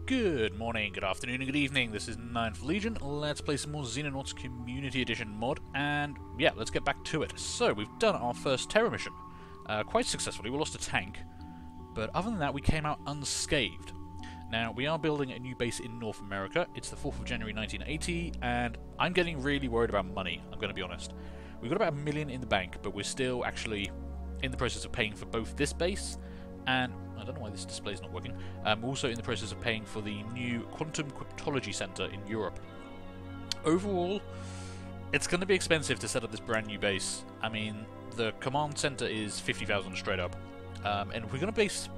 Good morning, good afternoon, and good evening. This is Ninth Legion. Let's play some more Xenonauts Community Edition mod, and yeah, let's get back to it. So, we've done our first terror mission quite successfully. We lost a tank, but other than that, we came out unscathed. Now, we are building a new base in North America. It's the 4th of January 1980, and I'm getting really worried about money, I'm going to be honest. We've got about $1 million in the bank, but we're still actually in the process of paying for both this base and I don't know why this display is not working. We're also in the process of paying for the new Quantum Cryptology Center in Europe. Overall, it's going to be expensive to set up this brand new base. I mean, the command center is 50,000 straight up, and we're going to base.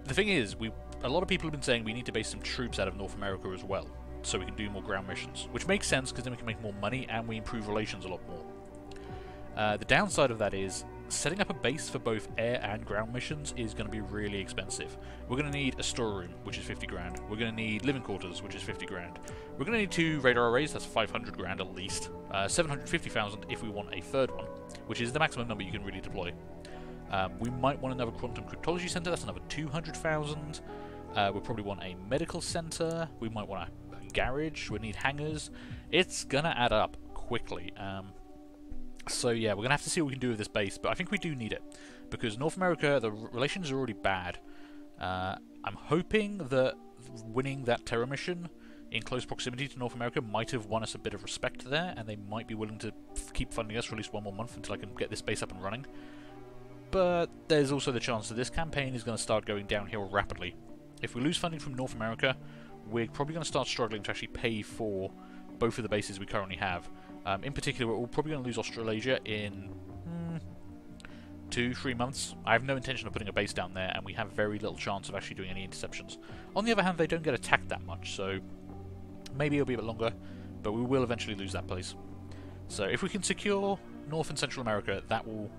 The thing is, a lot of people have been saying we need to base some troops out of North America as well, so we can do more ground missions, which makes sense because then we can make more money and we improve relations a lot more. The downside of that is, setting up a base for both air and ground missions is going to be really expensive. We're going to need a storeroom, which is 50 grand. We're going to need living quarters, which is 50 grand. We're going to need 2 radar arrays, that's 500 grand at least. 750,000 if we want a third one, which is the maximum number you can really deploy. We might want another quantum cryptology center, that's another 200,000. We'll probably want a medical center. We might want a garage. We need hangars. It's going to add up quickly. So yeah, we're going to have to see what we can do with this base, but I think we do need it, because North America, the relations are already bad. I'm hoping that winning that terror mission in close proximity to North America might have won us a bit of respect there, and they might be willing to keep funding us for at least one more month until I can get this base up and running. But there's also the chance that this campaign is going to start going downhill rapidly. If we lose funding from North America, we're probably going to start struggling to actually pay for both of the bases we currently have. In particular, we're probably going to lose Australasia in 2-3 months. I have no intention of putting a base down there, and we have very little chance of actually doing any interceptions. On the other hand, they don't get attacked that much, so maybe it'll be a bit longer, but we will eventually lose that place. So if we can secure North and Central America, that will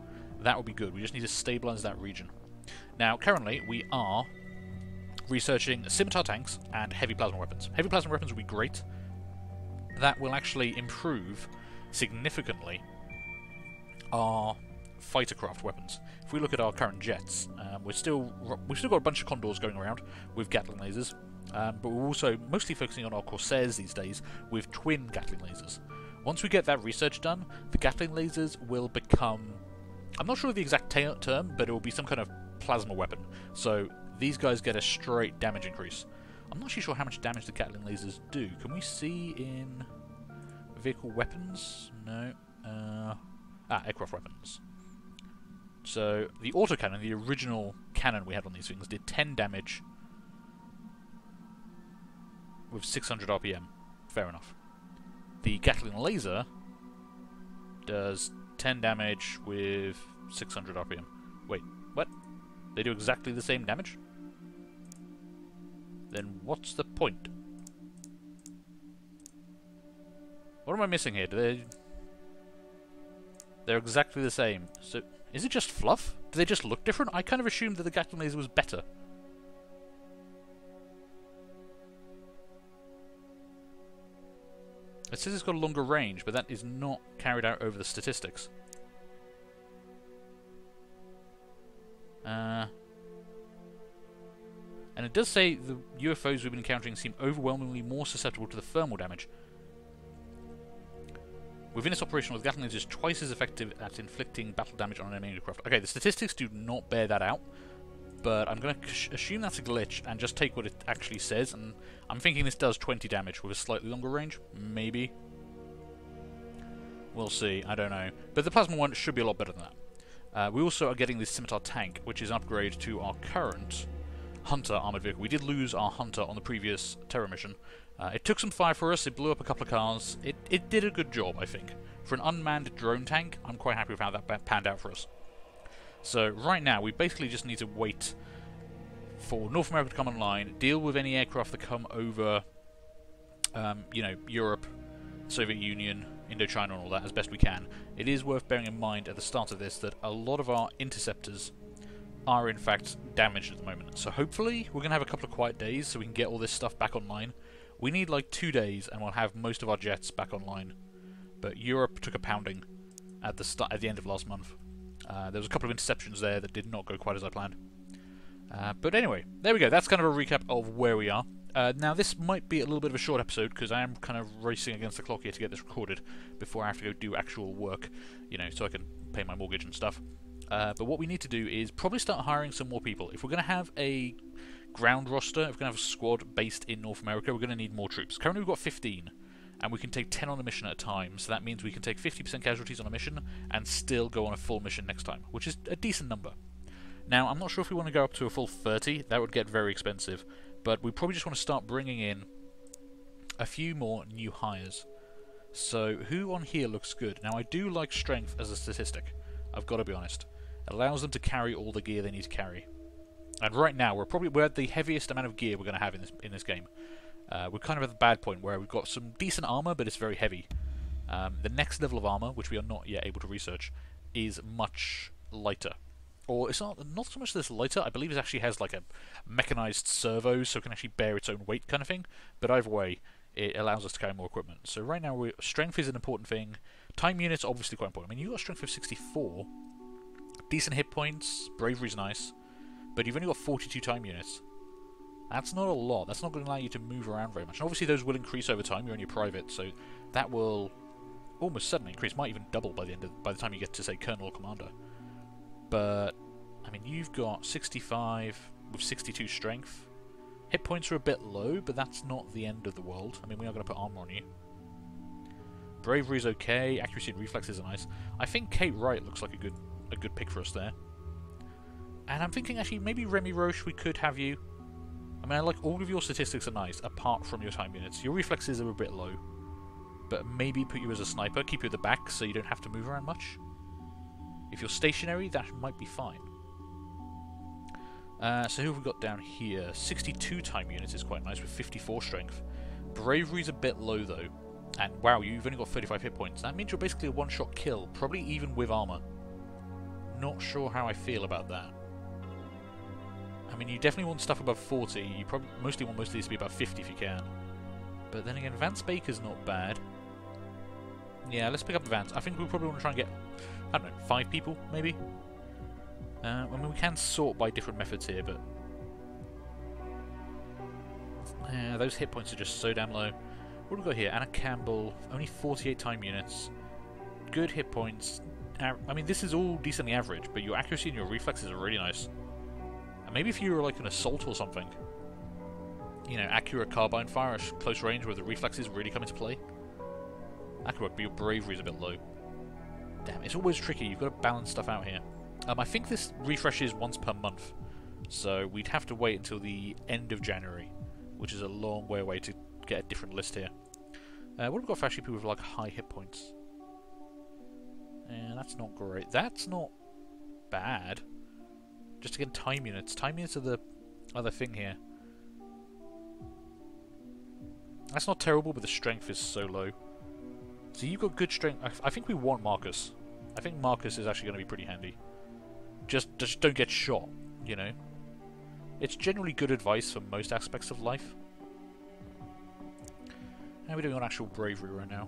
be good. We just need to stabilize that region. Now, currently, we are researching scimitar tanks and heavy plasma weapons. Heavy plasma weapons will be great. That will actually improve significantly our fighter craft weapons. If we look at our current jets, we've still got a bunch of Condors going around with Gatling lasers, but we're also mostly focusing on our Corsairs these days with twin Gatling lasers. Once we get that research done, the Gatling lasers will become, I'm not sure of the exact term, but it will be some kind of plasma weapon. So these guys get a straight damage increase. I'm not actually sure how much damage the Gatling lasers do. Can we see in vehicle weapons? No. Aircraft weapons. So the autocannon, the original cannon we had on these things, did 10 damage with 600 RPM. Fair enough. The Gatling laser does 10 damage with 600 RPM. Wait, what? They do exactly the same damage? Then what's the point? What am I missing here? They're exactly the same. So, is it just fluff? Do they just look different? I kind of assumed that the Gatling laser was better. It says it's got a longer range, but that is not carried out over the statistics. And it does say the UFOs we've been encountering seem overwhelmingly more susceptible to the thermal damage. Within this operation, the Gatling laser is twice as effective at inflicting battle damage on an enemy aircraft. Okay, the statistics do not bear that out, but I'm going to assume that's a glitch and just take what it actually says, and I'm thinking this does 20 damage with a slightly longer range. Maybe. We'll see, I don't know. But the plasma one should be a lot better than that. We also are getting this scimitar tank, which is an upgrade to our current Hunter armoured vehicle. We did lose our Hunter on the previous terror mission. It took some fire for us, it blew up a couple of cars. It did a good job, I think. For an unmanned drone tank, I'm quite happy with how that panned out for us. So right now, we basically just need to wait for North America to come online, deal with any aircraft that come over, you know, Europe, Soviet Union, Indochina and all that as best we can. It is worth bearing in mind at the start of this that a lot of our interceptors are in fact damaged at the moment. So hopefully we're going to have a couple of quiet days so we can get all this stuff back online. We need like 2 days and we'll have most of our jets back online. But Europe took a pounding at the end of last month. There was a couple of interceptions there that did not go quite as I planned. But anyway, there we go. That's kind of a recap of where we are. Now, this might be a little bit of a short episode, because I am kind of racing against the clock here to get this recorded before I have to go do actual work, you know, so I can pay my mortgage and stuff. But what we need to do is probably start hiring some more people. If we're going to have a ground roster, if we're going to have a squad based in North America, we're going to need more troops. Currently we've got 15, and we can take 10 on a mission at a time, so that means we can take 50% casualties on a mission and still go on a full mission next time, which is a decent number. Now, I'm not sure if we want to go up to a full 30, that would get very expensive, but we probably just want to start bringing in a few more new hires. So, who on here looks good? Now, I do like strength as a statistic, I've got to be honest. It allows them to carry all the gear they need to carry. And right now, we're at the heaviest amount of gear we're going to have in this game. We're kind of at the bad point where we've got some decent armor, but it's very heavy. The next level of armor, which we are not yet able to research, is much lighter. Or it's not so much this lighter, I believe it actually has like a mechanized servo, so it can actually bear its own weight kind of thing. But either way, it allows us to carry more equipment. So right now, strength is an important thing. Time units obviously quite important. I mean, you've got strength of 64, decent hit points, bravery's nice, but you've only got 42 time units. That's not a lot. That's not going to allow you to move around very much. And obviously those will increase over time. You're only private, so that will almost certainly increase. Might even double by the time you get to, say, Colonel or Commander. But, I mean, you've got 65 with 62 strength. Hit points are a bit low, but that's not the end of the world. I mean, we are going to put armor on you. Bravery's okay. Accuracy and reflexes are nice. I think Kate Wright looks like a good pick for us there. And I'm thinking, actually, maybe Remy Roche, we could have you. I mean, I like all of your statistics are nice, apart from your time units. Your reflexes are a bit low. But maybe put you as a sniper, keep you at the back so you don't have to move around much. If you're stationary, that might be fine. So who have we got down here? 62 time units is quite nice with 54 strength. Bravery's a bit low though. And wow, you've only got 35 hit points. That means you're basically a one-shot kill, probably even with armor. Not sure how I feel about that. I mean, you definitely want stuff above 40. You probably mostly want most of these to be about 50 if you can. But then again, Vance Baker's not bad. Yeah, let's pick up the Vance. I think we probably want to try and get, I don't know, 5 people, maybe? I mean, we can sort by different methods here, but... those hit points are just so damn low. What do we got here? Anna Campbell, only 48 time units. Good hit points. I mean, this is all decently average, but your accuracy and your reflexes are really nice. And maybe if you were like an assault or something, you know, accurate carbine fire at close range where the reflexes really come into play. That could work, but your bravery is a bit low. Damn, it's always tricky. You've got to balance stuff out here. I think this refreshes once per month, so we'd have to wait until the end of January, which is a long way away to get a different list here. What have we got for actually people with like high hit points? That's not great. That's not bad. Just again, time units. Time units are the other thing here. That's not terrible, but the strength is so low. So you've got good strength. I think we want Marcus. I think Marcus is actually going to be pretty handy. Just don't get shot, you know. It's generally good advice for most aspects of life. How are we doing on actual bravery right now?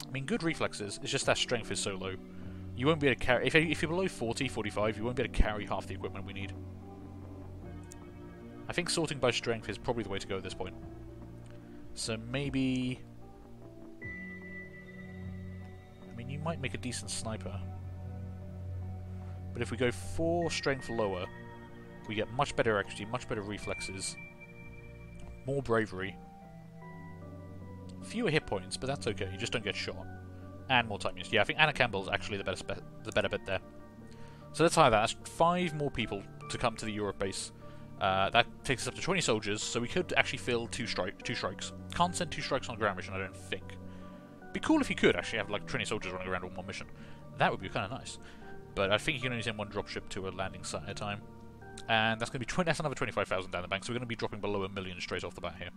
I mean, good reflexes, it's just that strength is so low. You won't be able to carry... If you're below 40, 45, you won't be able to carry half the equipment we need. I think sorting by strength is probably the way to go at this point. So maybe... I mean, you might make a decent sniper. But if we go 4 strength lower, we get much better accuracy, much better reflexes, more bravery, fewer hit points, but that's okay, you just don't get shot. And more time use. Yeah, I think Anna Campbell's actually the better bit there. So let's hire that. That's 5 more people to come to the Europe base. That takes us up to 20 soldiers, so we could actually fill 2 strikes. Can't send 2 strikes on a ground mission, I don't think. Be cool if you could actually have like 20 soldiers running around on one mission. That would be kind of nice. But I think you can only send 1 dropship to a landing site at a time. And that's going to be that's another 25,000 down the bank, so we're going to be dropping below 1 million straight off the bat here.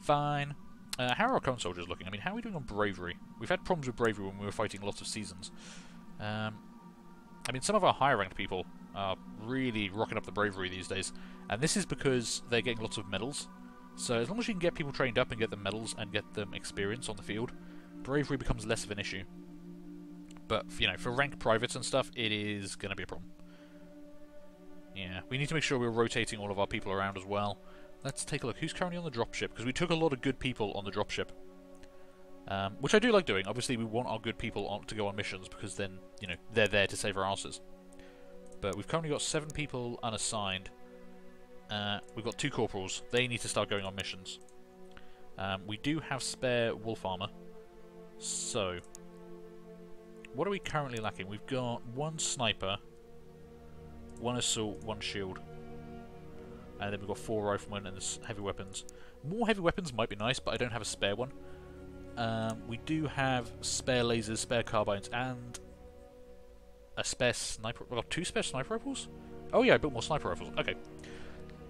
Fine. How are our current soldiers looking? I mean, how are we doing on bravery? We've had problems with bravery when we were fighting lots of seasons. I mean, some of our higher ranked people are really rocking up the bravery these days. And this is because they're getting lots of medals. So as long as you can get people trained up and get them medals and get them experience on the field, bravery becomes less of an issue. But, you know, for ranked privates and stuff, it is going to be a problem. Yeah, we need to make sure we're rotating all of our people around as well. Let's take a look. Who's currently on the dropship? Because we took a lot of good people on the dropship. Which I do like doing. Obviously, we want our good people to go on missions because then, you know, they're there to save our asses. But we've currently got 7 people unassigned. We've got 2 corporals. They need to start going on missions. We do have spare wolf armor. So, what are we currently lacking? We've got 1 sniper, 1 assault, 1 shield. And then we've got 4 riflemen and heavy weapons. More heavy weapons might be nice, but I don't have a spare one. We do have spare lasers, spare carbines, and a spare sniper. We've got 2 spare sniper rifles? Oh yeah, I built more sniper rifles. Okay.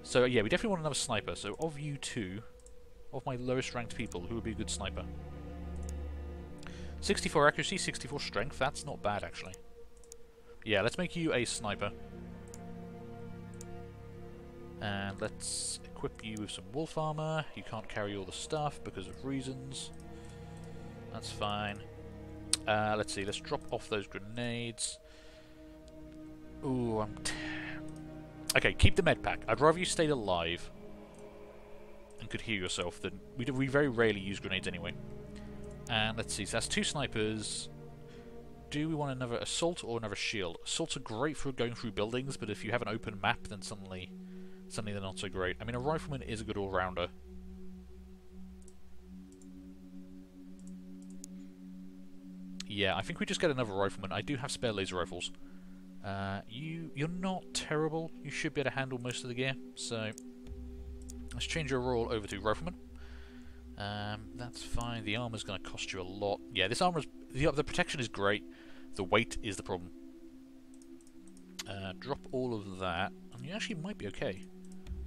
So yeah, we definitely want another sniper. So of you 2, of my lowest ranked people, who would be a good sniper? 64 accuracy, 64 strength. That's not bad, actually. Yeah, let's make you a sniper. And let's equip you with some wolf armor. You can't carry all the stuff because of reasons. That's fine. Let's see, let's drop off those grenades. Ooh, okay, keep the med pack. I'd rather you stayed alive and could heal yourself than... We very rarely use grenades anyway. And let's see, so that's 2 snipers. Do we want another assault or another shield? Assaults are great for going through buildings, but if you have an open map, then suddenly they're not so great. I mean, a rifleman is a good all-rounder. Yeah, I think we just get another rifleman. I do have spare laser rifles. You're not terrible. You should be able to handle most of the gear. So let's change your role over to rifleman. That's fine. The armor's going to cost you a lot. Yeah, this armor's the protection is great. The weight is the problem. Drop all of that, and you actually might be okay.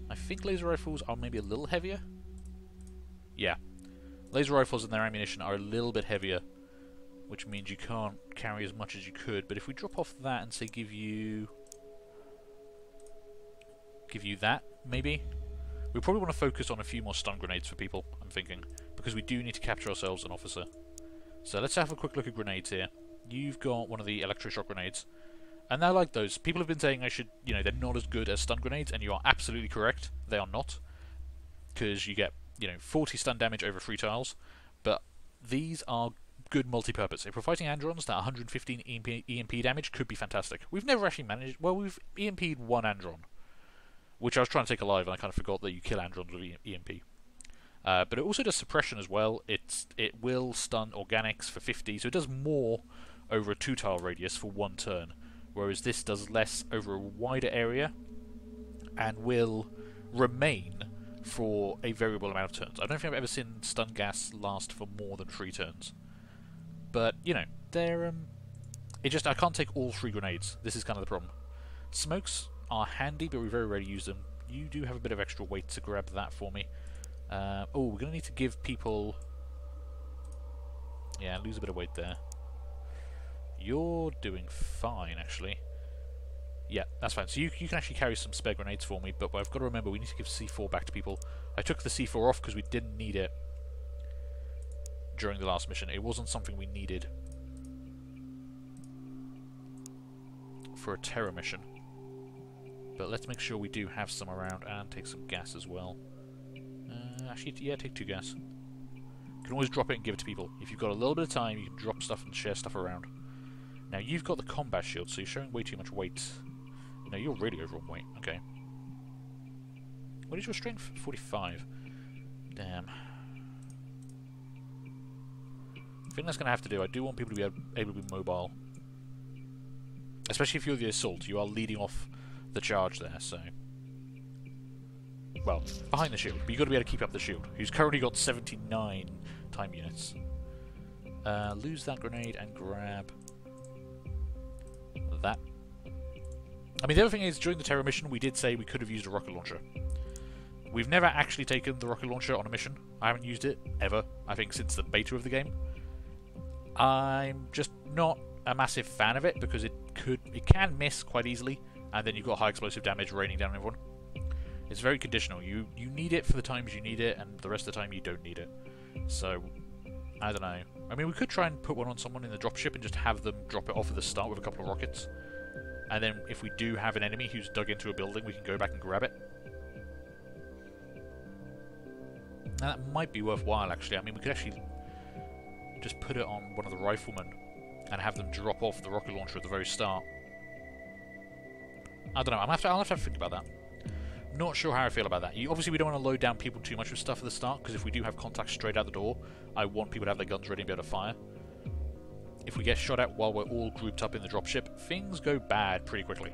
I think laser rifles are maybe a little heavier. Yeah, laser rifles and their ammunition are a little bit heavier, which means you can't carry as much as you could. But if we drop off that and say give you that, maybe. We probably want to focus on a few more stun grenades for people, I'm thinking, because we do need to capture ourselves an officer. So let's have a quick look at grenades here. You've got one of the electroshock grenades, and I like those. People have been saying I should, you know, they're not as good as stun grenades, and you are absolutely correct. They are not, because you get, you know, 40 stun damage over 3 tiles, but these are good multi-purpose. If we're fighting Androns, that 115 EMP damage could be fantastic. We've never actually managed... Well, we've EMP'd 1 Andron, which I was trying to take alive, and I kind of forgot that you kill Androns with EMP. But it also does suppression as well. It will stun organics for 50, so it does more over a 2-tile radius for 1 turn, whereas this does less over a wider area and will remain for a variable amount of turns. I don't think I've ever seen stun gas last for more than 3 turns. But, you know, they're... I can't take all 3 grenades. This is kind of the problem. Smokes are handy, but we very rarely use them. You do have a bit of extra weight to grab that for me. Oh, we're going to need to give people... Yeah, lose a bit of weight there. You're doing fine, actually. Yeah, that's fine. So you can actually carry some spare grenades for me, but I've got to remember we need to give C4 back to people. I took the C4 off because we didn't need it during the last mission. It wasn't something we needed for a terror mission. But let's make sure we do have some around and take some gas as well. Actually, yeah, take 2 gas. You can always drop it and give it to people. If you've got a little bit of time, you can drop stuff and share stuff around. Now, you've got the combat shield, so you're showing way too much weight. No, you're really over on weight. Okay. What is your strength? 45. Damn. I think that's going to have to do. I do want people to be able to be mobile. Especially if you're the assault. You are leading off the charge there, so... Well, behind the shield, but you've got to be able to keep up the shield, who's currently got 79 time units. Lose that grenade and grab that. I mean, the other thing is, during the terror mission, we did say we could have used a rocket launcher. We've never actually taken the rocket launcher on a mission. I haven't used it, ever, I think, since the beta of the game. I'm just not a massive fan of it, because it can miss quite easily, and then you've got high explosive damage raining down on everyone. It's very conditional. You need it for the times you need it, and the rest of the time you don't need it. So, I don't know. I mean, we could try and put one on someone in the dropship and just have them drop it off at the start with a couple of rockets. And then if we do have an enemy who's dug into a building, we can go back and grab it. Now, that might be worthwhile, actually. I mean, we could actually just put it on one of the riflemen and have them drop off the rocket launcher at the very start. I don't know. I'll have to think about that. Not sure how I feel about that. Obviously, we don't want to load down people too much with stuff at the start, because if we do have contact straight out the door, I want people to have their guns ready and be able to fire. If we get shot at while we're all grouped up in the dropship, things go bad pretty quickly.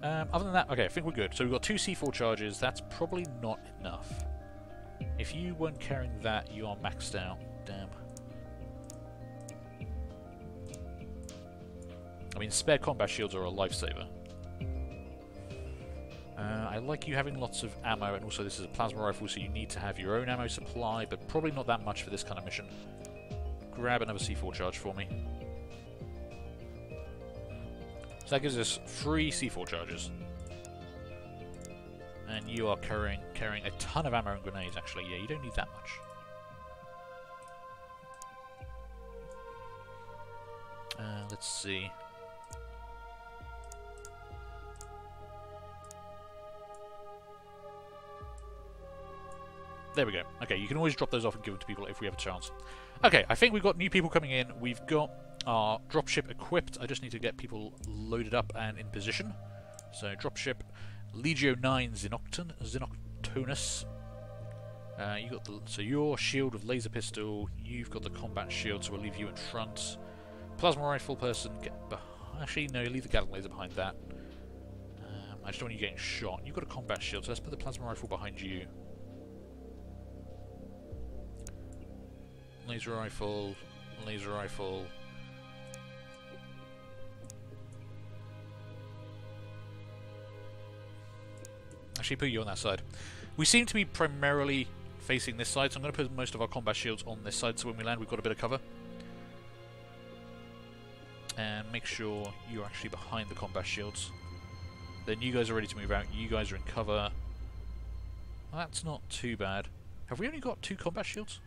Other than that, okay, I think we're good. So we've got 2 C4 charges. That's probably not enough. If you weren't carrying that, you are maxed out. Damn. I mean, spare combat shields are a lifesaver. I like you having lots of ammo, and also this is a plasma rifle, so you need to have your own ammo supply, but probably not that much for this kind of mission. Grab another C4 charge for me. So that gives us 3 C4 charges. And you are carrying a ton of ammo and grenades, actually. Yeah, you don't need that much. Let's see. There we go. Okay, you can always drop those off and give them to people if we have a chance. Okay, I think we've got new people coming in. We've got our dropship equipped. I just need to get people loaded up and in position. So, dropship, Legio 9 Xenonauts. You got the, so your shield with laser pistol. You've got the combat shield, so we'll leave you in front. Plasma rifle person. Actually, no, leave the Gatling laser behind that. I just don't want you getting shot. You've got a combat shield, so let's put the plasma rifle behind you. Laser rifle, laser rifle. Actually, put you on that side. We seem to be primarily facing this side, so I'm going to put most of our combat shields on this side, so when we land we've got a bit of cover. And make sure you're actually behind the combat shields. Then you guys are ready to move out, you guys are in cover. Well, that's not too bad. Have we only got 2 combat shields?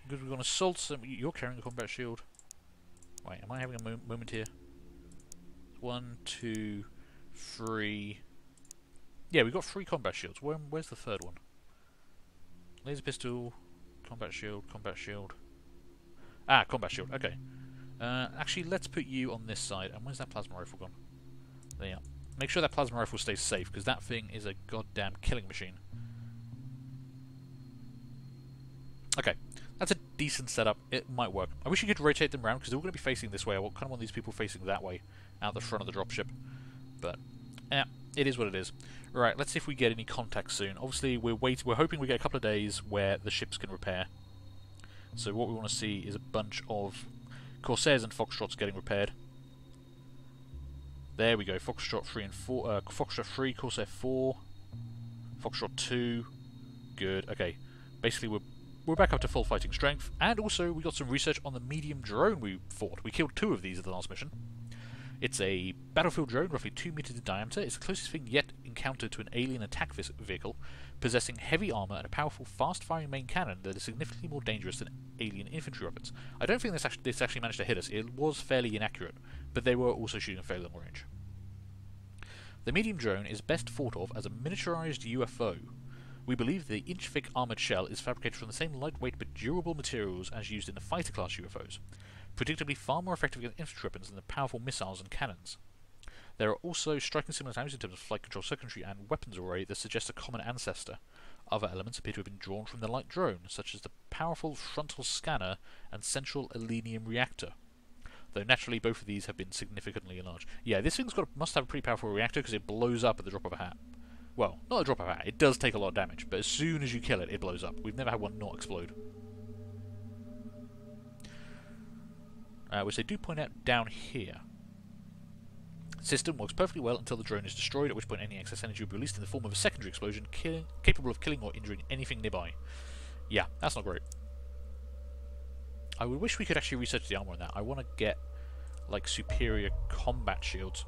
Because we've got assaults, and you're carrying a combat shield. Wait, am I having a moment here? 1, 2, 3. Yeah, we've got 3 combat shields. Where's the third one? Laser pistol, combat shield, combat shield. Ah, combat shield, okay. Actually, let's put you on this side. And where's that plasma rifle gone? There you are. Make sure that plasma rifle stays safe, because that thing is a goddamn killing machine. Okay. That's a decent setup. It might work. I wish you could rotate them around because they're all going to be facing this way. I kind of want these people facing that way, out the front of the dropship. But, yeah, it is what it is. Right, let's see if we get any contact soon. Obviously, we're hoping we get a couple of days where the ships can repair. So what we want to see is a bunch of Corsairs and Foxtrots getting repaired. There we go. Foxtrot 3 and 4. Foxtrot 3, Corsair 4, Foxtrot 2. Good. Okay. Basically, we're back up to full fighting strength, and also we got some research on the medium drone we fought. We killed 2 of these at the last mission. It's a battlefield drone, roughly 2 meters in diameter. It's the closest thing yet encountered to an alien attack vehicle, possessing heavy armor and a powerful, fast-firing main cannon that is significantly more dangerous than alien infantry weapons. I don't think this actually managed to hit us. It was fairly inaccurate, but they were also shooting at fairly long range. The medium drone is best thought of as a miniaturized UFO. We believe the inch-thick armoured shell is fabricated from the same lightweight but durable materials as used in the fighter-class UFOs, predictably far more effective against infantry weapons than the powerful missiles and cannons. There are also striking similarities in terms of flight control circuitry and weapons array that suggest a common ancestor. Other elements appear to have been drawn from the light drone, such as the powerful frontal scanner and central alenium reactor. Though naturally both of these have been significantly enlarged. Yeah, this thing's must have a pretty powerful reactor because it blows up at the drop of a hat. Well, not a drop of a hat, it does take a lot of damage, but as soon as you kill it, it blows up. We've never had one not explode. Which they do point out down here. System works perfectly well until the drone is destroyed, at which point any excess energy will be released in the form of a secondary explosion, capable of killing or injuring anything nearby. Yeah, that's not great. I would wish we could actually research the armor on that. I want to get, like, superior combat shields.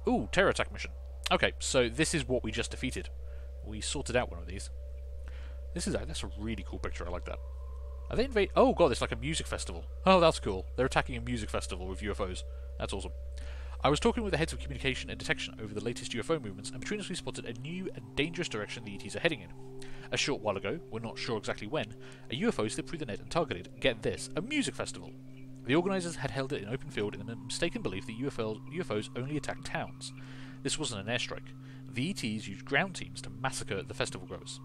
Ooh, terror attack mission. Okay, so this is what we just defeated. We sorted out one of these. That's a really cool picture. I like that. Are they invade? Oh god, it's like a music festival. Oh, that's cool. They're attacking a music festival with UFOs. That's awesome. I was talking with the heads of communication and detection over the latest UFO movements, and between us we spotted a new and dangerous direction the ETs are heading in. A short while ago, we're not sure exactly when, a UFO slipped through the net and targeted, get this, a music festival. The organisers had held it in open field in the mistaken belief that UFOs only attack towns. This wasn't an airstrike. The ETs used ground teams to massacre the festival goers.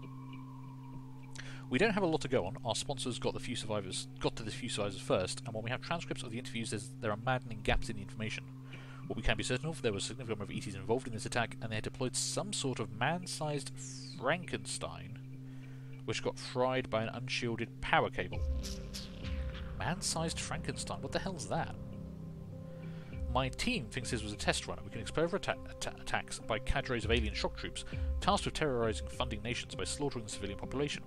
We don't have a lot to go on. Our sponsors got to the few survivors first, and while we have transcripts of the interviews, there are maddening gaps in the information. What we can be certain of, there was a significant number of ETs involved in this attack, and they had deployed some sort of man-sized Frankenstein, which got fried by an unshielded power cable. Man-sized Frankenstein? What the hell's that? My team thinks this was a test run. We can expose attacks by cadres of alien shock troops, tasked with terrorizing funding nations by slaughtering the civilian population.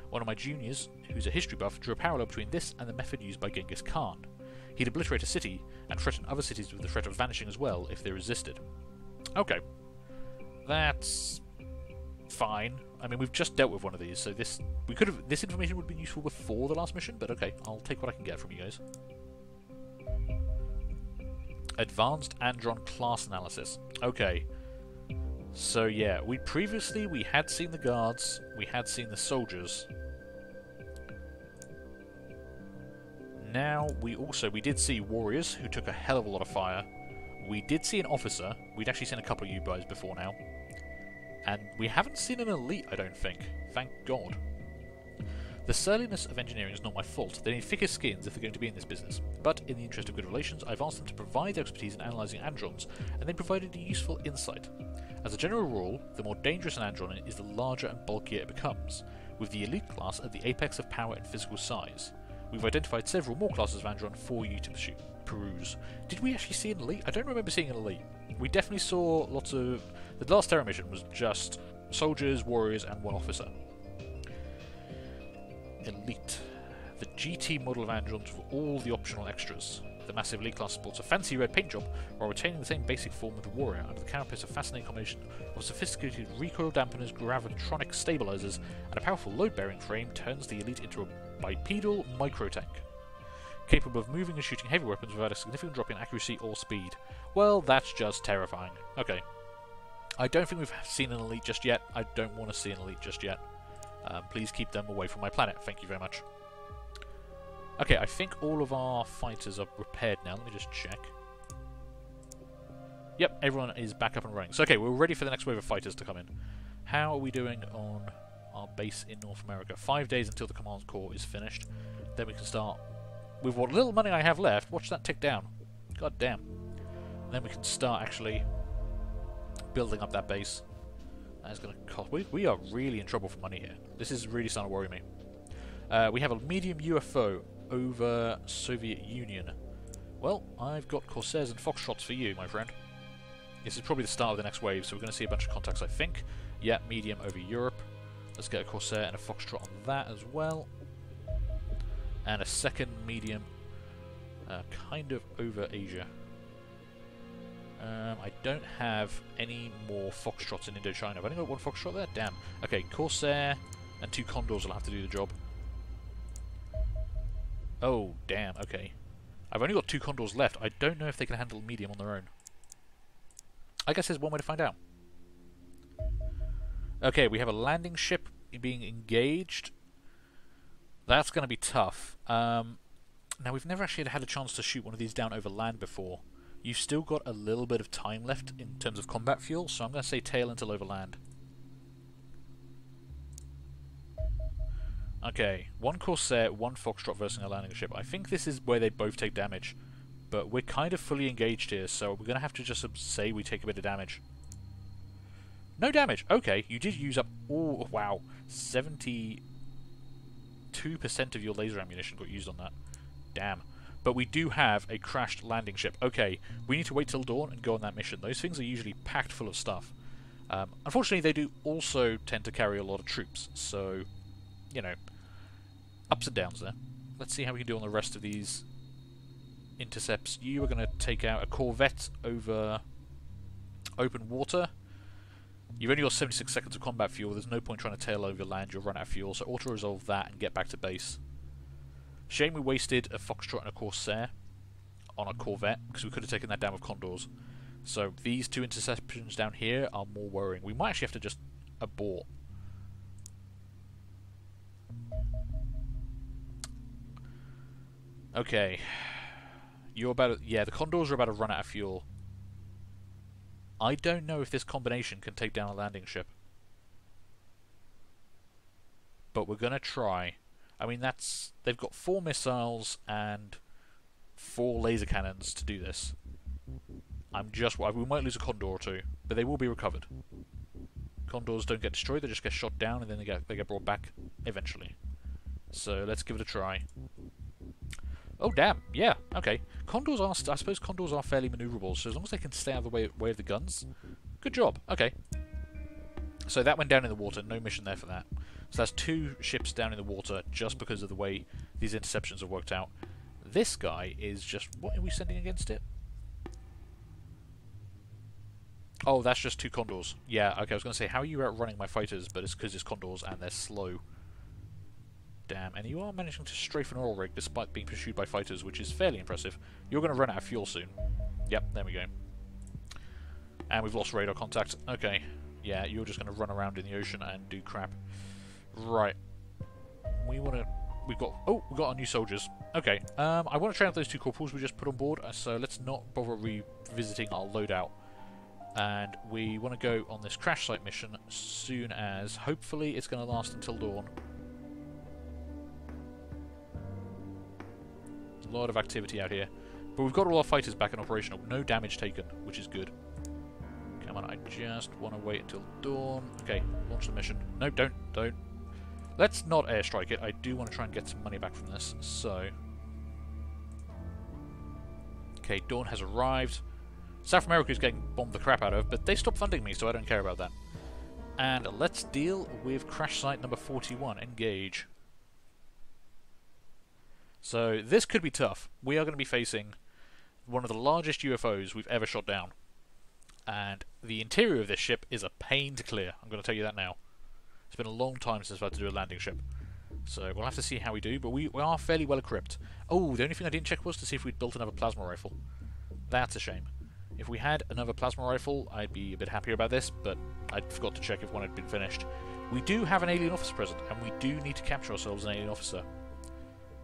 One of my juniors, who's a history buff, drew a parallel between this and the method used by Genghis Khan. He'd obliterate a city and threaten other cities with the threat of vanishing as well if they resisted. Okay. That's fine. I mean, we've just dealt with one of these, so this information would have been useful before the last mission, but okay, I'll take what I can get from you guys. Advanced Andron class analysis. Okay. So yeah, we had seen the guards, we had seen the soldiers. Now we did see warriors who took a hell of a lot of fire. We did see an officer. We'd actually seen a couple of you guys before now. And we haven't seen an elite, I don't think. Thank God. The surliness of engineering is not my fault. They need thicker skins if they're going to be in this business. But in the interest of good relations, I've asked them to provide their expertise in analysing androns, and they provided a useful insight. As a general rule, the more dangerous an andron is, the larger and bulkier it becomes, with the elite class at the apex of power and physical size. We've identified several more classes of andron for you to peruse. Did we actually see an elite? I don't remember seeing an elite. We definitely saw lots of... The last Terror mission was just soldiers, warriors, and one officer. Elite. The GT model of androns with all the optional extras. The massive elite class sports a fancy red paint job while retaining the same basic form of the warrior under the carapace of a fascinating combination of sophisticated recoil dampeners, gravitronic stabilizers, and a powerful load-bearing frame turns the elite into a bipedal micro-tank, capable of moving and shooting heavy weapons without a significant drop in accuracy or speed. Well, that's just terrifying. Okay. I don't think we've seen an elite just yet. I don't want to see an elite just yet. Please keep them away from my planet. Thank you very much. Okay, I think all of our fighters are repaired now. Let me just check. Yep, everyone is back up and running. So, okay, we're ready for the next wave of fighters to come in. How are we doing on our base in North America? 5 days until the command core is finished. Then we can start... With what little money I have left, watch that tick down. God damn. And then we can start actually building up that base. That is going to cost... We are really in trouble for money here. This is really starting to worry me. We have a medium UFO over Soviet Union. Well, I've got Corsairs and Foxtrots for you, my friend. This is probably the start of the next wave, so we're going to see a bunch of contacts, I think. Yeah, medium over Europe. Let's get a Corsair and a Foxtrot on that as well. And a second medium kind of over Asia. I don't have any more Foxtrots in Indochina. I've only got one Foxtrot there? Damn. Okay, Corsair and 2 Condors will have to do the job. Oh, damn, okay. I've only got 2 Condors left. I don't know if they can handle medium on their own. I guess there's one way to find out. Okay, we have a landing ship being engaged. That's going to be tough. Now, we've never actually had a chance to shoot one of these down over land before. You've still got a little bit of time left in terms of combat fuel, so I'm going to say tail until over land. Okay, 1 Corsair, 1 Foxtrot versus a landing ship. I think this is where they both take damage, but we're kind of fully engaged here, so we're going to have to just say we take a bit of damage. No damage! Okay, you did use up all... Wow, 72% of your laser ammunition got used on that. Damn. But we do have a crashed landing ship. Okay, we need to wait till dawn and go on that mission. Those things are usually packed full of stuff. Unfortunately, they do also tend to carry a lot of troops, so... You know, ups and downs there. Let's see how we can do on the rest of these intercepts. You are going to take out a Corvette over open water. You've only got 76 seconds of combat fuel. There's no point trying to tail over land. You'll run out of fuel, so auto-resolve that and get back to base. Shame we wasted a Foxtrot and a Corsair on a Corvette, because we could have taken that down with Condors. So these two interceptions down here are more worrying. We might actually have to just abort. Okay. You're about to, yeah, the Condors are about to run out of fuel. I don't know if this combination can take down a landing ship. But we're going to try. I mean, they've got 4 missiles and 4 laser cannons to do this. We might lose a Condor or 2, but they will be recovered. Condors don't get destroyed, they just get shot down and then they get brought back eventually. So let's give it a try. Oh damn, yeah, okay. Condors are, I suppose Condors are fairly maneuverable, so as long as they can stay out of the way of the guns, good job, okay. So that went down in the water, no mission there for that. So that's 2 ships down in the water just because of the way these interceptions have worked out. This guy is just... what are we sending against it? Oh, that's just 2 Condors. Yeah, okay, I was going to say, how are you outrunning my fighters? But it's because it's Condors and they're slow. Damn, and you are managing to strafe an oil rig despite being pursued by fighters, which is fairly impressive. You're going to run out of fuel soon. Yep, there we go. And we've lost radar contact. Okay, yeah, you're just going to run around in the ocean and do crap. Right. We've got our new soldiers. Okay, I want to train up those 2 corporals we just put on board, so let's not bother revisiting our loadout. And we want to go on this crash site mission as soon as, hopefully it's going to last until dawn. A lot of activity out here. But we've got all our fighters back and operational. No damage taken, which is good. Come on, I just want to wait until dawn. Okay, launch the mission. No, don't. Let's not airstrike it. I do want to try and get some money back from this, so... Okay, dawn has arrived. South America is getting bombed the crap out of, but they stopped funding me, so I don't care about that. And let's deal with crash site number 41. Engage. So this could be tough. We are going to be facing one of the largest UFOs we've ever shot down. And the interior of this ship is a pain to clear. I'm going to tell you that now. It's been a long time since I've had to do a landing ship. So we'll have to see how we do, but we are fairly well equipped. Oh, the only thing I didn't check was to see if we'd built another plasma rifle. That's a shame. If we had another plasma rifle, I'd be a bit happier about this, but I forgot to check if one had been finished. We do have an alien officer present, and we do need to capture ourselves an alien officer.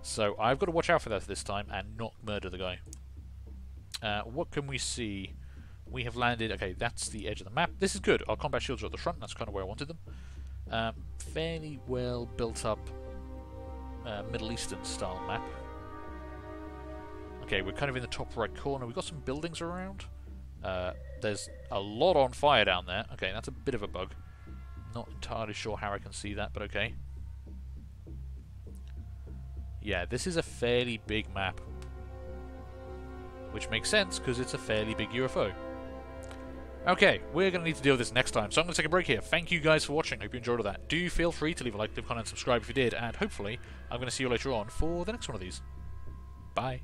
So I've got to watch out for that this time and not murder the guy. What can we see? We have landed... Okay, that's the edge of the map. This is good. Our combat shields are at the front. That's kind of where I wanted them. Fairly well built up Middle Eastern style map. Okay, we're kind of in the top right corner. We've got some buildings around. There's a lot on fire down there. Okay, that's a bit of a bug. Not entirely sure how I can see that, but okay. Yeah, this is a fairly big map. Which makes sense, because it's a fairly big UFO. Okay, we're going to need to deal with this next time, so I'm going to take a break here. Thank you guys for watching. Hope you enjoyed all that. Do feel free to leave a like, leave a comment, subscribe if you did, and hopefully I'm going to see you later on for the next one of these. Bye.